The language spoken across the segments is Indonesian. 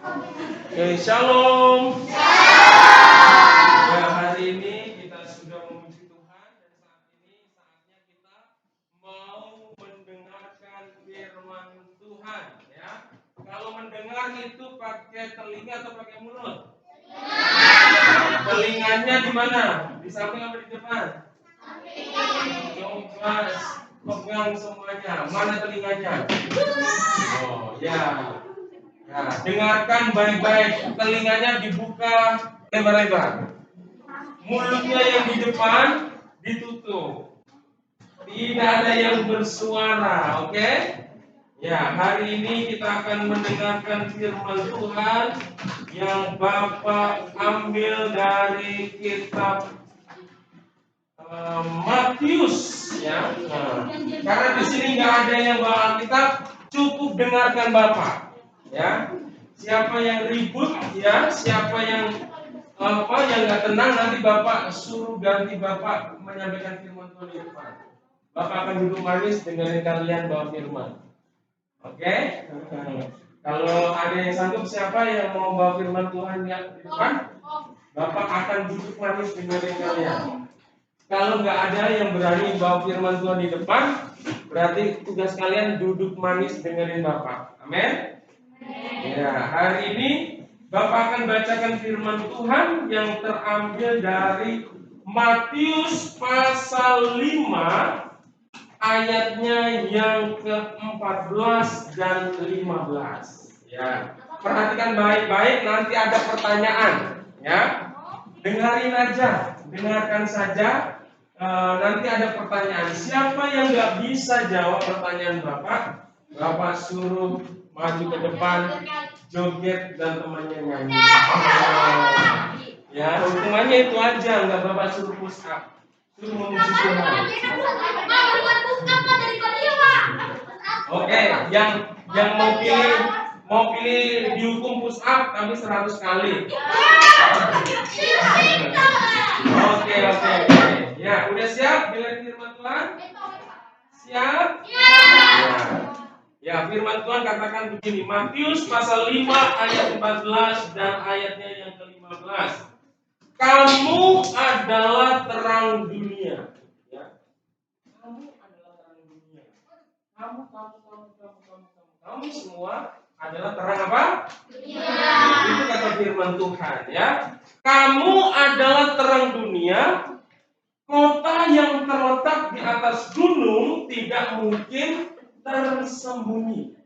Oke, shalom. Ya, hari ini kita sudah memuji Tuhan dan saat ini saatnya kita mau mendengarkan firman Tuhan, ya. Kalau mendengar itu pakai telinga atau pakai mulut? Telinganya di mana? Di samping apa di depan? Coba pegang semuanya. Mana telinganya? Oh, ya. Ya, dengarkan baik-baik. Telinganya dibuka lebar-lebar. Mulutnya yang di depan ditutup. Tidak ada yang bersuara, oke? Ya, hari ini kita akan mendengarkan firman Tuhan yang Bapak ambil dari kitab Matius, ya. Nah, karena di sini nggak ada yang bawa Alkitab, cukup dengarkan Bapak, ya. Siapa yang ribut, ya, siapa yang yang nggak tenang, nanti Bapak suruh ganti Bapak menyampaikan firman Tuhan di depan. Bapak akan duduk manis dengerin kalian bawa firman. Oke? Kalau ada yang sanggup, siapa yang mau bawa firman Tuhan di depan, Bapak akan duduk manis dengerin kalian. Kalau nggak ada yang berani bawa firman Tuhan di depan, berarti tugas kalian duduk manis dengerin Bapak. Amin. Ya, hari ini Bapak akan bacakan firman Tuhan yang terambil dari Matius pasal 5 ayatnya yang ke-14 dan 15. Ya, perhatikan baik-baik, nanti ada pertanyaan, ya. Dengarkan saja. Nanti ada pertanyaan. Siapa yang nggak bisa jawab pertanyaan Bapak, Bapak suruh maju ke depan, joget dan temannya nyanyi. Ya, hukumannya itu aja, nggak Bapak suruh push up, suruh memuji Tuhan. Oke, yang mau pilih dihukum push up kami 100 kali. Oke. Ya, udah siap dengan firman Tuhan? Siap? Ya, firman Tuhan katakan begini, Matius pasal 5 ayat 14 dan ayatnya yang ke-15. Kamu adalah terang dunia. Ya. Kamu adalah terang dunia. Kamu semua adalah terang apa? Dunia. Itu kata firman Tuhan, ya. Kamu adalah terang dunia. Kota yang terletak di atas gunung tidak mungkin tersembunyi.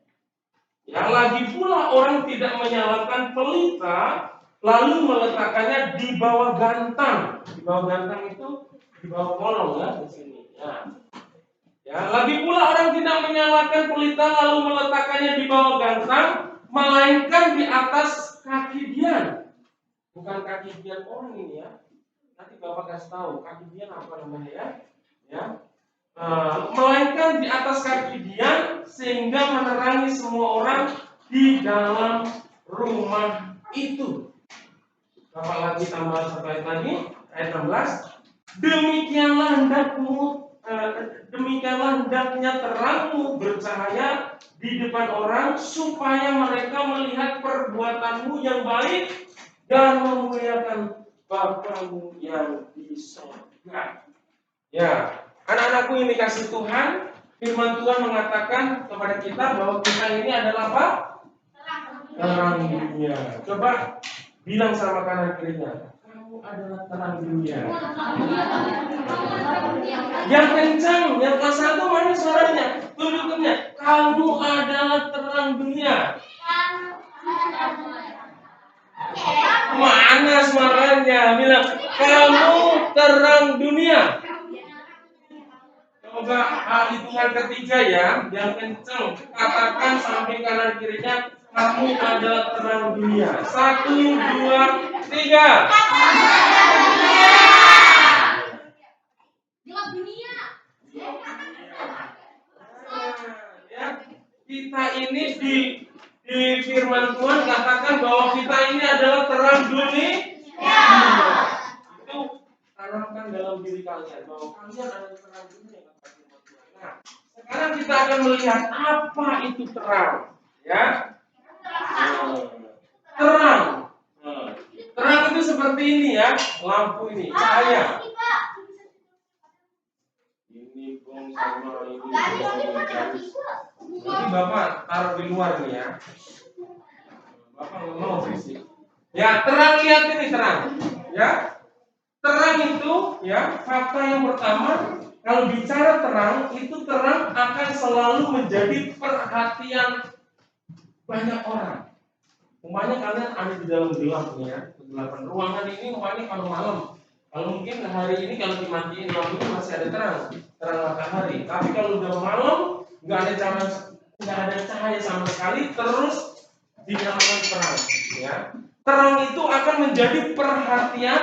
Ya, lagi pula orang tidak menyalakan pelita lalu meletakkannya di bawah gantang. Di bawah gantang itu di bawah kolong, ya, di sini. Ya, lagi pula orang tidak menyalakan pelita lalu meletakkannya di bawah gantang, melainkan di atas kaki dian. Bukan kaki dian orang ini, ya. Nanti Bapak kasih tahu kaki dian apa namanya, ya. Melainkan di atas kaki dian sehingga menerangi semua orang di dalam rumah itu. Bapak lagi tambah satu ayat lagi, ayat 16. Demikianlah hendaknya terangmu bercahaya di depan orang supaya mereka melihat perbuatanmu yang baik dan memuliakan Bapamu yang di surga. Ya, anak-anakku yang dikasih Tuhan, firman Tuhan mengatakan kepada kita bahwa kita ini adalah apa? Terang dunia. Coba bilang sama kanan kirinya, kamu adalah terang dunia. Yang kencang, yang kelas 1 mana suaranya? Tunjukkannya, kamu adalah terang dunia. Mana suaranya? Bilang, kamu terang dunia. Coba hitungan ketiga, ya, yang kencang. Katakan samping kanan kirinya, kamu adalah terang dunia. 1, 2, 3. Gelap dunia. Ya, kita ini di firman Tuhan katakan bahwa kita ini adalah terang dunia. Itu tanamkan dalam diri kalian bahwa kalian adalah terang dunia. Nah, sekarang kita akan melihat apa itu terang, ya. seperti ini ya, lampu ini, cahaya. Ini bong sama ini. Nanti Bapak taruh di luar nih ya. Bapak nggak mau berisik. Ya, terang, lihat ini terang. Ya, terang itu ya fakta yang pertama. Kalau bicara terang, itu terang akan selalu menjadi perhatian banyak orang. Umpamanya kalian ada di dalam gelap nih ya, kegelapan ruangan ini umpamanya kalau malam. Kalau mungkin hari ini kalau dimatiin lampunya masih ada terang matahari. Tapi kalau udah malam nggak ada cahaya sama sekali, terus dinyalakan terang. Ya, terang itu akan menjadi perhatian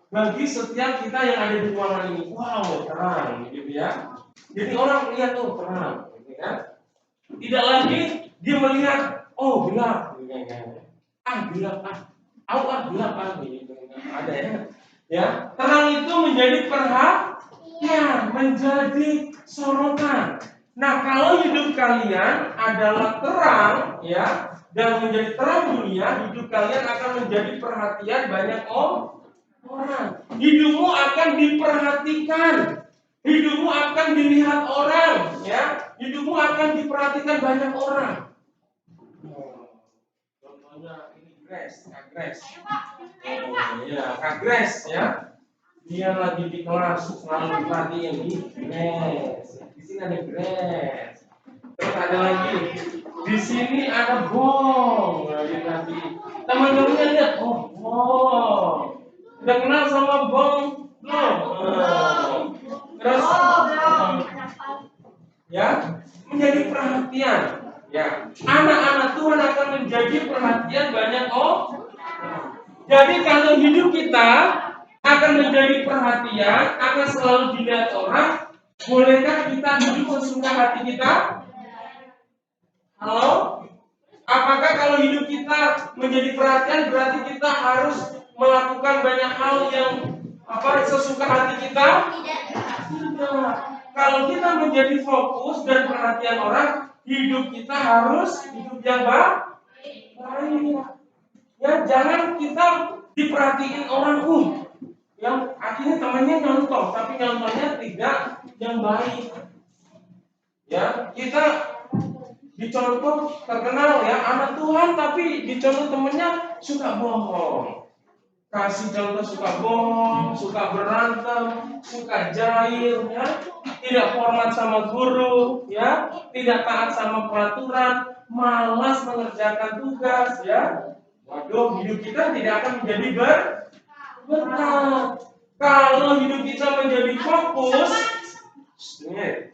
bagi setiap kita yang ada di ruangan ini. Wow, terang, gitu ya. Jadi orang lihat tuh terang, gitu kan? Tidak lagi dia melihat, oh gelap, gitu kan? Gelap, gelap, gitu kan? Ada ya. Ya, terang itu menjadi perhatian, menjadi sorotan. Nah, kalau hidup kalian adalah terang, ya, dan menjadi terang dunia, hidup kalian akan menjadi perhatian banyak orang. Hidupmu akan diperhatikan, hidupmu akan dilihat orang, ya, hidupmu akan diperhatikan banyak orang. Contohnya ini Kak Grace, ya, Kak Grace, ya, dia lagi di kelas selalu diperhatiin nih, Grace, di sini ada Grace, terus ada lagi, di sini ada Bong, lagi teman-temannya lihat, oh Bong. Udah kenal sama Bong belum? Terus ya menjadi perhatian. Ya, anak-anak Tuhan akan menjadi perhatian banyak orang. Jadi kalau hidup kita akan menjadi perhatian, akan selalu dilihat orang. Bolehkah kita hidup sesuka hati kita? Halo? Apakah kalau hidup kita menjadi perhatian berarti kita harus melakukan banyak hal yang sesuka hati kita? Tidak. Kalau kita menjadi fokus dan perhatian orang, hidup kita harus hidup yang baik. Ya, jangan kita diperhatiin orang yang akhirnya temannya nyontoh, tapi nyontohnya tidak yang baik. Ya, kita dicontoh terkenal ya anak Tuhan, tapi dicontoh temennya suka bohong, kasih contoh suka bohong, suka berantem, suka jahil, ya, tidak hormat sama guru, ya, tidak taat sama peraturan, malas mengerjakan tugas, ya. Waduh, hidup kita tidak akan menjadi berkat. Kalau hidup kita menjadi fokus,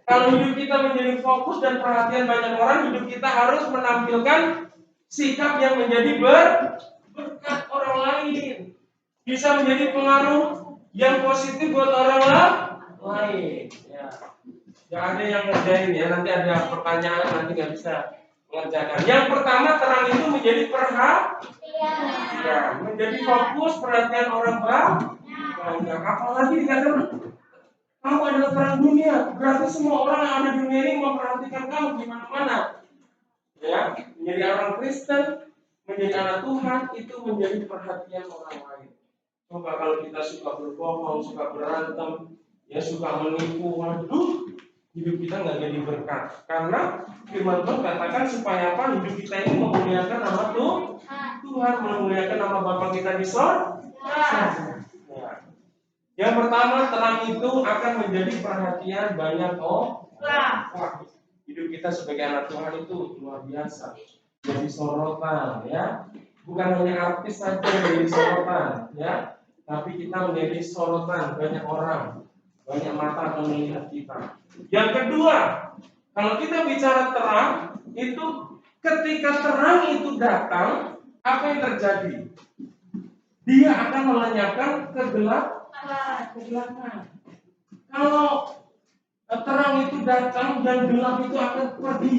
kalau hidup kita menjadi fokus dan perhatian banyak orang, hidup kita harus menampilkan sikap yang menjadi berkat orang lain. Bisa menjadi pengaruh yang positif buat orang lain. Ya. Gak ada yang ngerjain ya, nanti ada pertanyaan, nanti gak bisa mengerjakan. Yang pertama, terang itu menjadi perhatian, menjadi fokus, perhatian orang banyak. Apalagi dikatakan kamu adalah terang dunia, berarti semua orang yang ada di dunia ini memperhatikan kamu di mana-mana. Ya, menjadi orang Kristen, menjadi anak Tuhan itu menjadi perhatian orang lain. Coba kalau kita suka berbohong, suka berantem, ya suka menipu, waduh, hidup kita nggak jadi berkat. Karena firman Tuhan katakan supaya apa? Hidup kita ini memuliakan nama Tuhan, memuliakan nama Bapa kita di sorga. Yang pertama, terang itu akan menjadi perhatian banyak orang. Hidup kita sebagai anak Tuhan itu luar biasa, jadi sorotan, ya. Bukan hanya artis saja yang menjadi sorotan, ya, tapi kita menjadi sorotan banyak orang, banyak mata akan melihat kita. Yang kedua, kalau kita bicara terang, itu ketika terang itu datang, apa yang terjadi? Dia akan melenyapkan kegelapan. Kalau terang itu datang dan gelap itu akan pergi.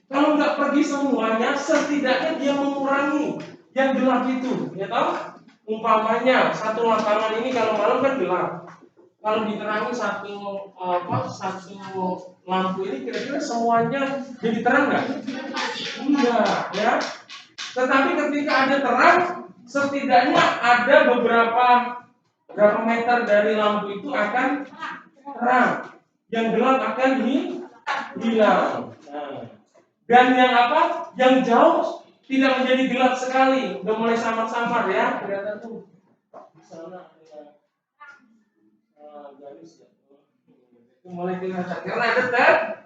Kalau nggak pergi semuanya, setidaknya dia mengurangi yang gelap itu. Ya tahu? Umpamanya satu lapangan ini kalau malam kan gelap. Kalau diterangi satu lampu ini kira-kira semuanya jadi terang nggak? Enggak, ya. Tetapi ketika ada terang, setidaknya ada berapa meter dari lampu itu akan terang, yang gelap akan hilang. Dan yang Yang jauh tidak menjadi gelap sekali, udah mulai samar-samar ya, kelihatan tuh di sana ada garis ya, itu mulai kelihatan karena ada terang.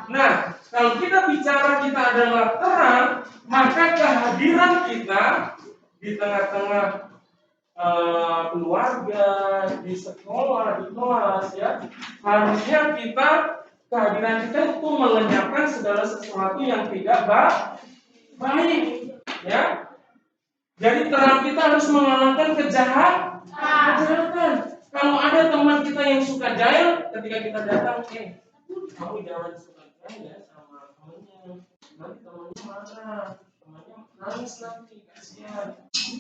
Nah, kalau kita bicara kita adalah terang, maka kehadiran kita di tengah-tengah keluarga, di sekolah, di kelas ya, harusnya kehadiran kita itu melenyapkan segala sesuatu yang tidak baik ya. Jadi terang kita harus mengalahkan kejahatan. Kalau ada teman kita yang suka jahil, ketika kita datang, kamu jangan suka jahil ya sama temannya, nanti temannya marah, temannya nangis nanti, kasihan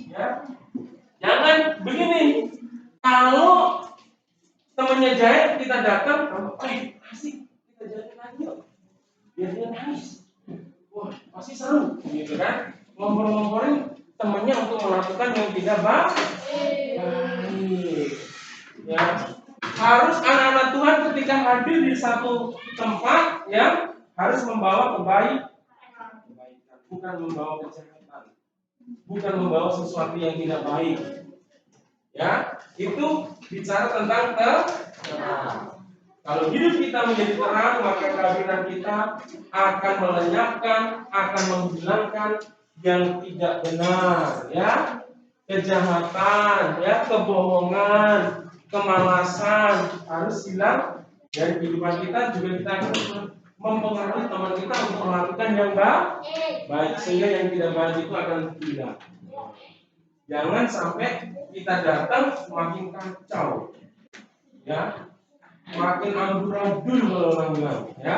ya. Jangan begini. Kalau temannya jahil, kita datang, asik, kita jahil lagi yuk, biar dia nangis. Wah, pasti seru, gitu kan? Ngompor-ngomporin temannya untuk melakukan yang tidak baik. Ya, harus anak-anak Tuhan ketika hadir di satu tempat, ya, harus membawa kebaikan, bukan membawa kejahatan, bukan membawa sesuatu yang tidak baik. Ya, itu bicara tentang terang. Kalau hidup kita menjadi terang, maka kehadiran kita akan melenyapkan, akan menghilangkan yang tidak benar, ya, kejahatan, ya, kebohongan, kemalasan harus hilang dari kehidupan kita. Juga kita akan mempengaruhi teman kita untuk melakukan yang baik, sehingga yang tidak baik itu akan hilang. Jangan sampai kita datang makin kacau, ya, makin amburadul kalau orang bilang, ya,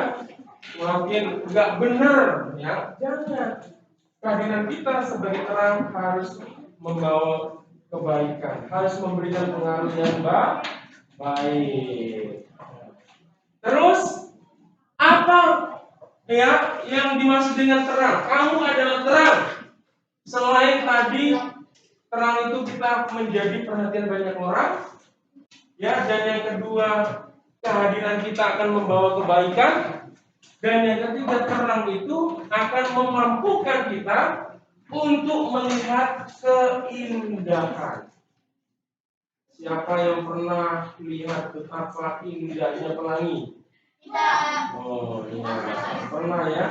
makin nggak benar, ya. Jangan. Kehadiran kita sebagai terang harus membawa kebaikan, harus memberikan pengaruh yang baik. Terus apa ya yang dimaksud dengan terang? Kamu adalah terang. Selain tadi terang itu kita menjadi perhatian banyak orang, ya, dan yang kedua kehadiran kita akan membawa kebaikan, dan yang ketiga terang itu akan memampukan kita untuk melihat keindahan. Siapa yang pernah lihat betapa indahnya pelangi? Oh iya, pernah ya.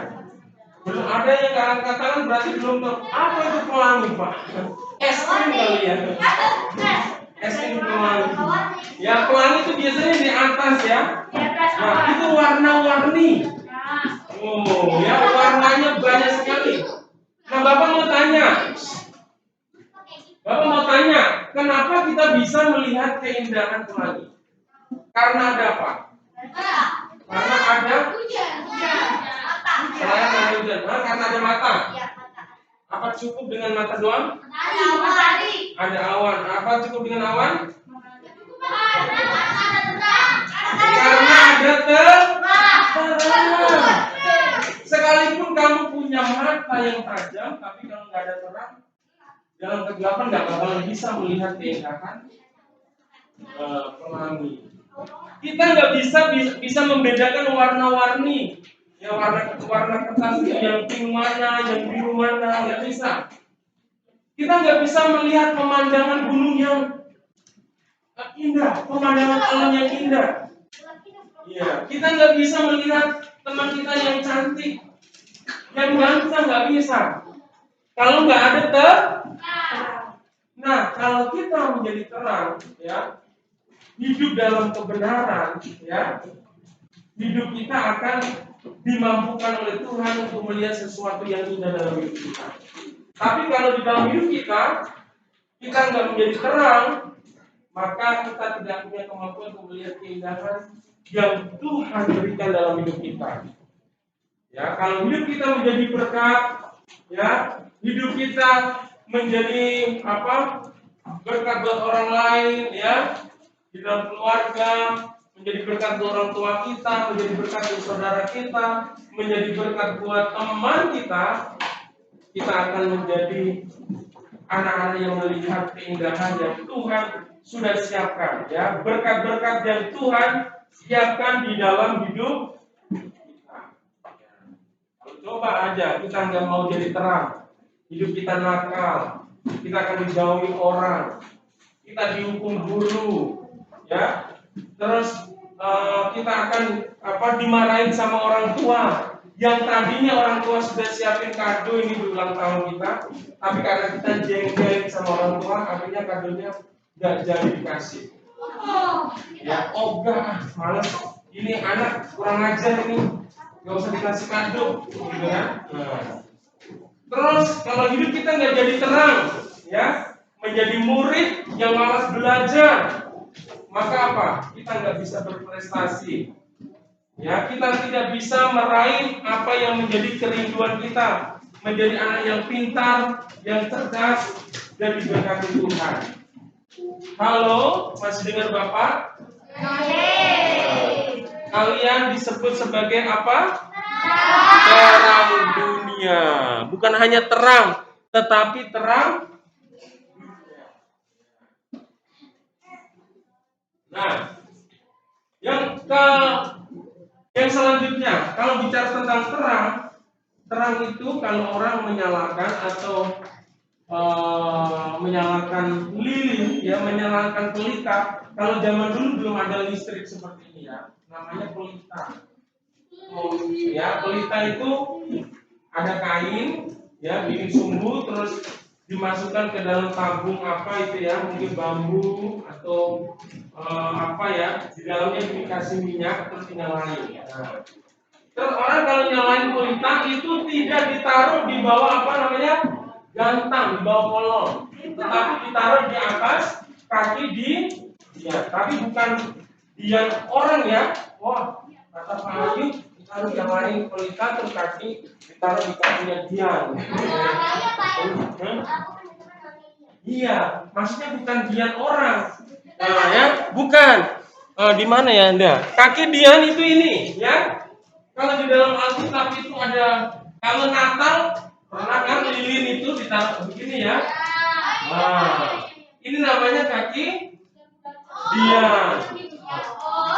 Belum ada yang angkat tangan berarti belum tahu apa itu pelangi, Pak. Es krim kali ya. Es krim pelangi. Ya, pelangi itu biasanya di atas ya. Nah, itu warna-warni. Oh ya, warnanya banyak sekali. Nah, Bapak mau tanya, kenapa kita bisa melihat keindahan pelangi? Karena ada apa? Karena ada hujan. Karena ada mata. Apa cukup dengan mata doang? Ada awan. Apa cukup dengan awan? Karena ada terang. Sekalipun kamu punya mata yang tajam, tapi kalau nggak ada terang, dalam kegelapan nggak bakalan bisa melihat keindahan pelangi. Kita nggak bisa membedakan warna-warni. Ya, warna kertas itu yang pink mana, yang biru mana, nggak bisa. Kita nggak bisa melihat pemandangan gunung yang indah, pemandangan alam yang indah. Iya, kita nggak bisa melihat teman kita yang cantik, yang ganteng, nggak bisa. Kalau nggak ada terang. Nah, kalau kita menjadi terang, ya, hidup dalam kebenaran, ya, hidup kita akan dimampukan oleh Tuhan untuk melihat sesuatu yang indah dalam hidup kita. Tapi kalau di dalam hidup kita nggak menjadi terang, maka kita tidak punya kemampuan untuk melihat keindahan yang Tuhan berikan dalam hidup kita. Ya, kalau hidup kita menjadi berkat, ya, hidup kita menjadi berkat buat orang lain, ya, di dalam keluarga, menjadi berkat buat orang tua kita, menjadi berkat buat saudara kita, menjadi berkat buat teman kita, kita akan menjadi anak-anak yang melihat keindahan yang Tuhan sudah siapkan, ya, berkat-berkat yang Tuhan siapkan di dalam hidup kita. Kalau coba aja kita nggak mau jadi terang, hidup kita nakal, kita akan dijauhi orang, kita dihukum guru, ya, terus kita akan dimarahin sama orang tua. Yang tadinya orang tua sudah siapin kado ini di ulang tahun kita, tapi karena kita jengkelin sama orang tua, akhirnya kadonya nggak jadi dikasih. Ya, ogah, males. Ini anak kurang ajar ini, nggak usah dikasih kado, gitu kan? Nah. Terus kalau hidup kita nggak jadi terang, ya, menjadi murid yang malas belajar, maka apa? Kita nggak bisa berprestasi. Ya, kita tidak bisa meraih apa yang menjadi kerinduan kita, menjadi anak yang pintar, yang cerdas, dan diberkati Tuhan. Halo, masih dengar Bapak? Kalian disebut sebagai apa? Terang dunia. Bukan hanya terang, tetapi terang. Nah, yang selanjutnya, kalau bicara tentang terang itu kalau orang menyalakan atau menyalakan lilin, ya, menyalakan pelita. Kalau zaman dulu belum ada listrik seperti ini, ya, namanya pelita. Ya, pelita itu ada kain, ya, bikin sumbu, terus dimasukkan ke dalam tabung apa itu, ya, mungkin bambu atau di dalamnya dikasih minyak terus dinyalain. Nah, terus orang kalau nyalain pelita itu tidak ditaruh di bawah gantang, di bawah kolong, tetapi ditaruh di atas kaki tapi bukan dian orang, ya. Wah, kata Pak Ayu, kita harus nyalain pelita terus kaki ditaruh di kakinya Dian. Iya, maksudnya bukan dian orang. Nah, ya, bukan. Di mana ya Anda? Kaki Dian itu ini, ya. Kalau di dalam Alkitab itu ada, kalau Natal pernah kan lilin itu ditaruh begini, ya. Nah, ini namanya kaki Dian.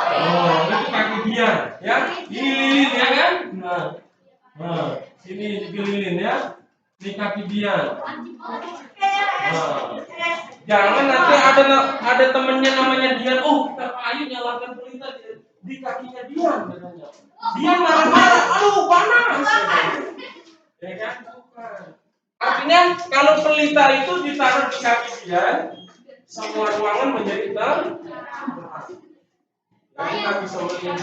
Oh, itu kaki Dian, ya. Ini lilin, ya kan? Nah, ini lilin, ya. Ini kaki Dian. Nah, jangan nanti ada temennya namanya Dian, kita Pak Ayu nyalakan pelita di kakinya Dian, katanya. Dian marah-marah, aduh panas. Ya kan? Bukan. Artinya kalau pelita itu ditaruh di kaki Dian, semua ruangan menjadi terang. Kita bisa melihat.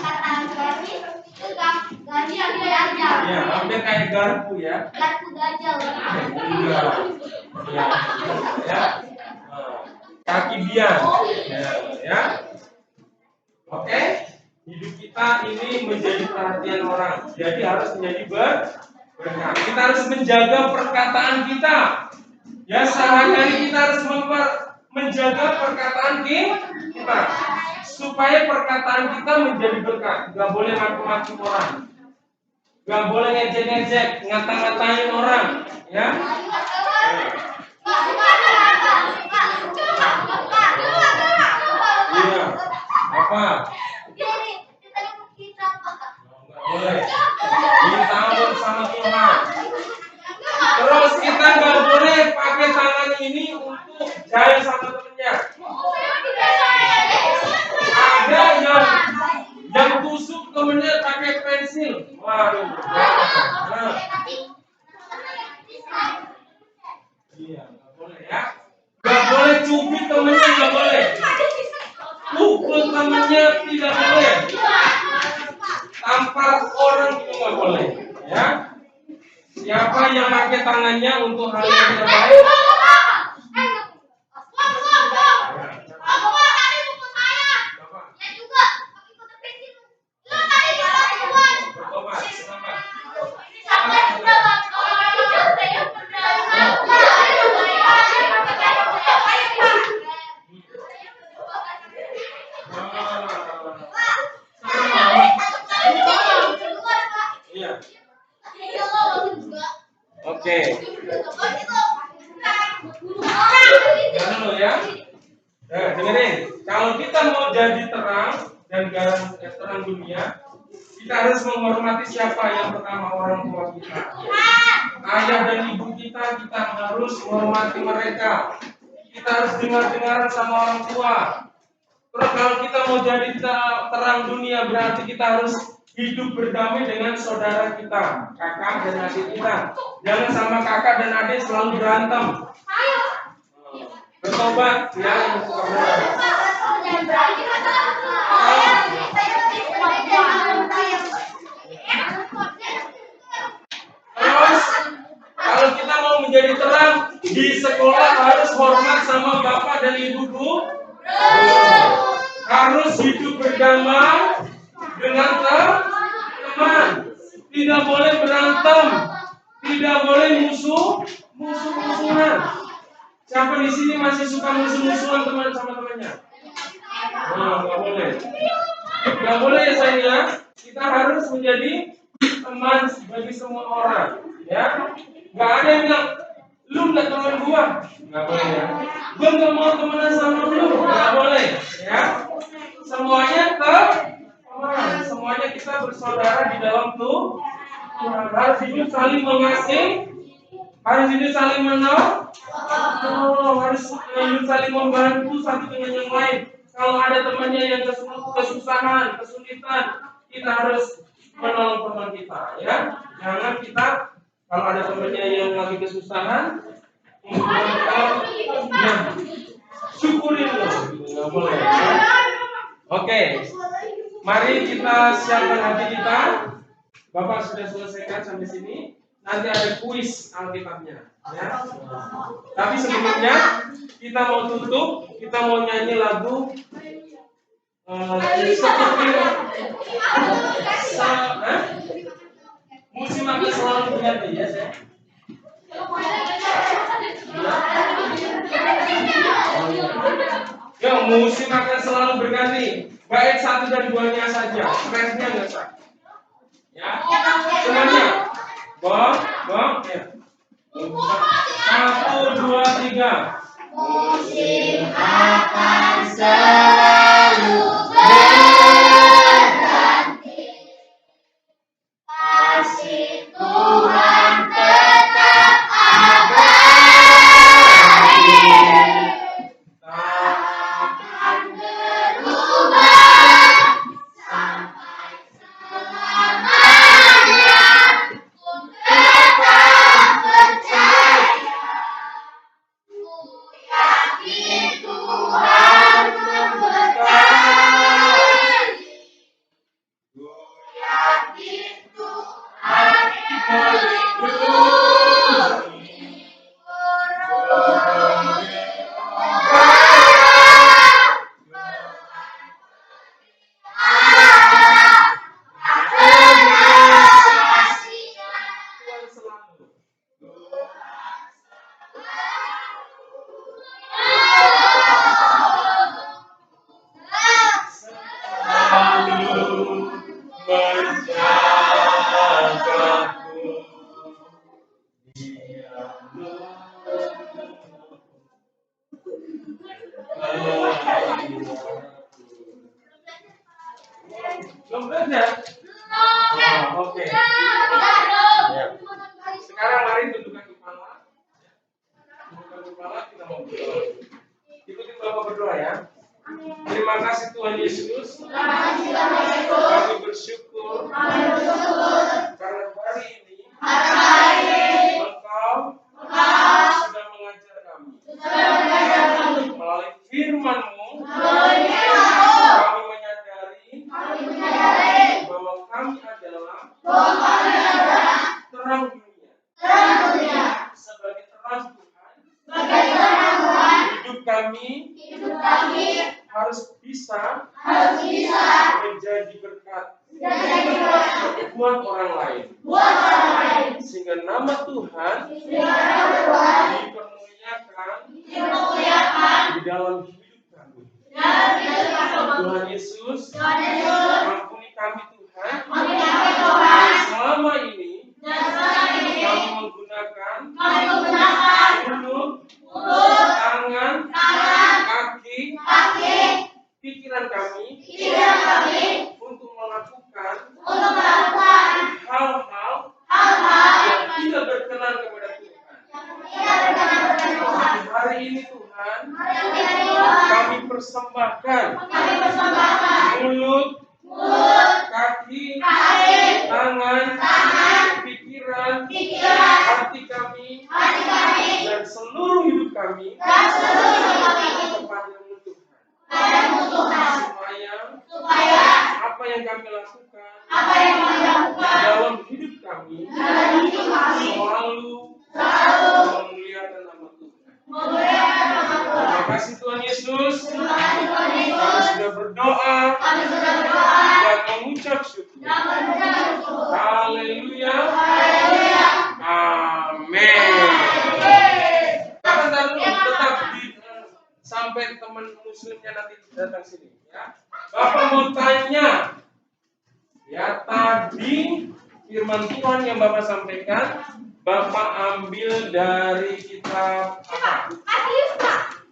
Ya, hampir kayak garpu, ya. Garpu gajal. Ya. Kaki Dian. Ya. Oke. Hidup kita ini menjadi perhatian orang. Jadi harus menjadi berkat. Kita harus menjaga perkataan kita. Ya, sehari-hari kita harus menjaga perkataan kita. Supaya perkataan kita menjadi berkat. Gak boleh maki-maki orang. Gak boleh ngejek-ngejek, ngata-ngatain orang, ya. Iya. Apa? Boleh. Ditambah sama Tuhan. Terus kita nggak boleh pakai tangan ini untuk jahil sama temennya. Ada yang tusuk temennya pakai pensil. Waduh. Nah. Iya, nggak boleh, ya. Nggak boleh cubit temennya, nggak boleh. Pukul temennya tidak boleh. Tampar orang itu nggak boleh, ya. Siapa yang pakai tangannya untuk hal yang tidak baik? Oke. Jangan dulu ya. Nah, dengerin. Kalau kita mau jadi terang dan terang dunia, kita harus menghormati siapa yang pertama, orang tua kita. Ayah dan ibu kita harus menghormati mereka. Kita harus dengar-dengaran sama orang tua. Terus kalau kita mau jadi terang dunia, berarti kita harus hidup berdamai dengan saudara kita, kakak dan adik kita. Jangan sama kakak dan adik selalu berantem. Bertobat ya yang suka berantem. Terus kalau kita mau menjadi terang di sekolah, harus hormat sama bapak dan ibu guru. Harus hidup berdamai dengan teman. Tidak boleh berantem. Tidak boleh musuh-musuhan. Siapa di sini masih suka musuh-musuhan teman sama temannya? Nah, nggak boleh. Nggak boleh ya sayangnya. Kita harus menjadi teman bagi semua orang. Ya, nggak ada yang bilang lu nggak teman gua. Nggak boleh ya. Gua nggak mau temenan sama lu. Nggak boleh. Ya. Semuanya teman. Semuanya kita bersaudara di dalam Tuhan. Harus hidup saling mengasihi. Harus hidup saling menolong. Harus hidup saling membantu satu dengan yang lain. Kalau ada temannya yang kesusahan, kesulitan, kita harus menolong teman kita, ya. Jangan kita kalau ada temannya yang lagi kesusahan, syukurin loh, nggak boleh. Ya? Oke, mari kita siapkan hati kita. Bapak sudah selesaikan sampai sini. Nanti ada kuis Alkitabnya, ya. Tapi sebelumnya kita mau tutup, kita mau nyanyi lagu musim akan selalu berganti, ya saya. Ya, musim akan selalu berganti. Bait 1 dan 2-nya saja, refnya nggak sah. Ya, semuanya. Bang, ya. 1, 2, 3. Musim akan selalu berganti. Kasih Tuhan tetap abadi. Tak akan berubah sampai selamanya. Belum belajar? Oke. Ya. Sekarang mari tundukkan kepala. Tundukkan kepala, kita mau berdoa. Ikuti Bapak berdoa ya. Terima kasih Tuhan Yesus. Kami bersyukur karena hari ini Engkau sudah mengajar kami. Melalui firman-Mu, kami menyadari bahwa kami adalah terang dunia. Sebagai terang Tuhan, hidup kami harus bisa menjadi berkat buat orang lain. Sehingga nama Tuhan dipermuliakan di dalam hidup kami. Tuhan Yesus, ampuni kami Tuhan. Selama ini kami menggunakan hari ini Tuhan, kami persembahkan mulut, kaki, tangan, pikiran, hati kami, dan seluruh hidup kami kepadamu Tuhan. Supaya apa yang kami lakukan dalam hidup kami selalu memuliakan nama Tuhan. Terima kasih Tuhan Yesus. Kami sudah berdoa dan mengucap syukur. Haleluya. Amin. Sebentar dulu, tetap sampai teman muslimnya nanti datang sini. Ya. Bapak mau tanya. Ya, tadi firman Tuhan yang Bapak sampaikan, Bapak ambil dari kitab apa?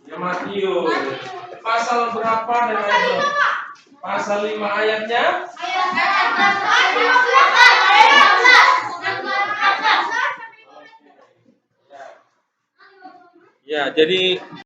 Ya, Matius. Pasal berapa dan ayat berapa? Pasal 5 ayatnya? Ya, jadi